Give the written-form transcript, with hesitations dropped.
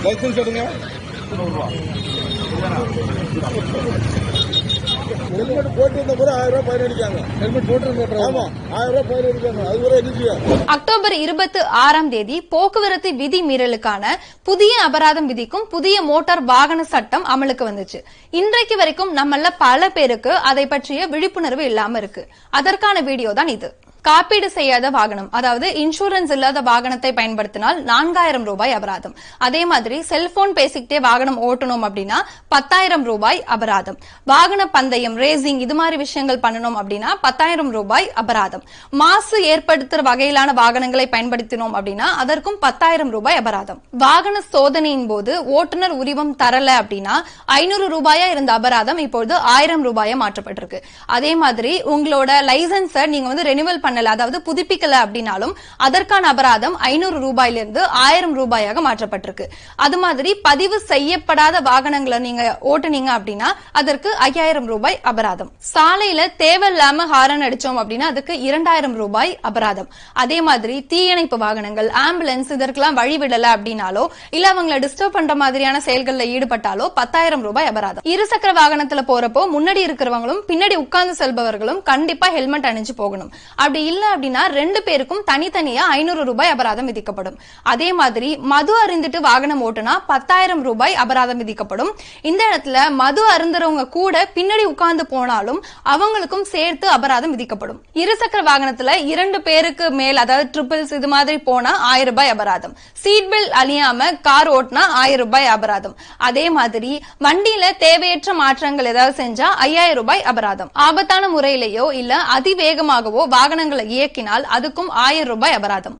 Licence எடுங்க. Helmet போட்டு இருந்த கூட 1000 ரூபாய் ஃபைன் அடிக்காங்க. ஹெல்மெட் போட்டு ஆமா 1000 ரூபாய் ஃபைன் அடிக்காங்க. அது கூட என்ன? அக்டோபர் 26ஆம் தேதி போக்குவரத்து விதி மீறலுக்கான புதிய அபராதம் விதிக்கும் புதிய மோட்டார் வாகன சட்டம் அமலுக்கு வந்துச்சு. இன்றைக்கு வரைக்கும் நம்மள பல பேருக்கு அதை பற்றிய விழிப்புணர்வு இல்லாம இருக்கு. அதற்கான வீடியோ தான் இது. காப்பீடு செய்யாத வாகனம், அதாவது இன்சூரன்ஸ் இல்லாத வாகனத்தை பயன்படுத்தினால் 4000 ரூபாய் அபராதம். அதே மாதிரி செல்போன் பேசிக்கிட்டே வாகனம் ஓட்டணும் அப்படின்னா 10,000 ரூபாய் அபராதம். வாகன பந்தயம், ரேசிங் இது மாதிரி விஷயங்கள் பண்ணணும் அப்படின்னா 10,000 ரூபாய் அபராதம். மாசு ஏற்படுத்துற வகையிலான வாகனங்களை பயன்படுத்தினோம் அப்படின்னா அதற்கும் 10,000 ரூபாய் அபராதம். வாகன சோதனையின் போது ஓட்டுநர் உரிமம் தரல அப்படின்னா 500 ரூபாயா இருந்த அபராதம் இப்போது 1000 ரூபாயா மாற்றப்பட்டிருக்கு. அதே மாதிரி உங்களோட லைசன்ஸை நீங்க ரெனிவல் பண்ணல, அதாவது புதுப்பிக்கல அப்படின்னாலும் அதற்கான அபராதம் 500 ரூபாயிலிருந்து 1000 ரூபாயாக மாற்றப்பட்டிருக்கு. அது மாதிரி பதிவு செய்யப்படாத வாகனங்களை நீங்க ஓட்டுனீங்க அப்படின்னா அதற்கு 5000 ரூபாய் அபராதம். சாலையில தேவையில்லாம ஹாரன் அடிச்சோம் அப்படின்னா அதுக்கு 2000 ரூபாய் அபராதம். அதே மாதிரி தீயணைப்பு வாகனங்கள், ஆம்புலன்ஸ் இதற்கெல்லாம் வழிவிடல அப்படின்னாலோ இல்ல அவங்களை டிஸ்டர்ப் பண்ற மாதிரியான செயல்களில் ஈடுபட்டாலோ 10,000 ரூபாய் அபராதம். இருசக்கர வாகனத்துல போறப்போ முன்னாடி இருக்கிறவங்களும் பின்னாடி உட்கார்ந்து செல்பவர்களும் கண்டிப்பா ஹெல்மெட் அணிஞ்சு போகணும். அப்படி இல்ல அப்படின்னா 2 பேருக்கும் தனித்தனியா 500 ரூபாய் அபராதம் விதிக்கப்படும். அதே மாதிரி மது அருந்திட்டு வாகனம் ஓட்டுனா 10,000 ரூபாய் அபராதம் விதிக்கப்படும். இந்த இடத்துல மது அருந்துறவங்க கூட பின்னாடி உட்கார்ந்து போனாலும் அவங்களுக்கும் சேர்த்து அபராதம் விதிக்கப்படும். இருசக்கர வாகனத்துல 2 பேருக்கு மேல், அதாவது ட்ரிபிள்ஸ் இது மாதிரி போனா 1000 ரூபாய் அபராதம். சீட் பெல்ட் அணியாம கார் ஓட்டினா 1000 ரூபாய் அபராதம். அதே மாதிரி வண்டியில தேவையற்ற மாற்றங்கள் ஏதாவது செஞ்சா 5000 ரூபாய் அபராதம். ஆபத்தான முறையிலேயோ இல்ல அதிவேகமாகவோ வாகனங்களை இயக்கினால் அதுக்கும் 1000 ரூபாய் அபராதம்.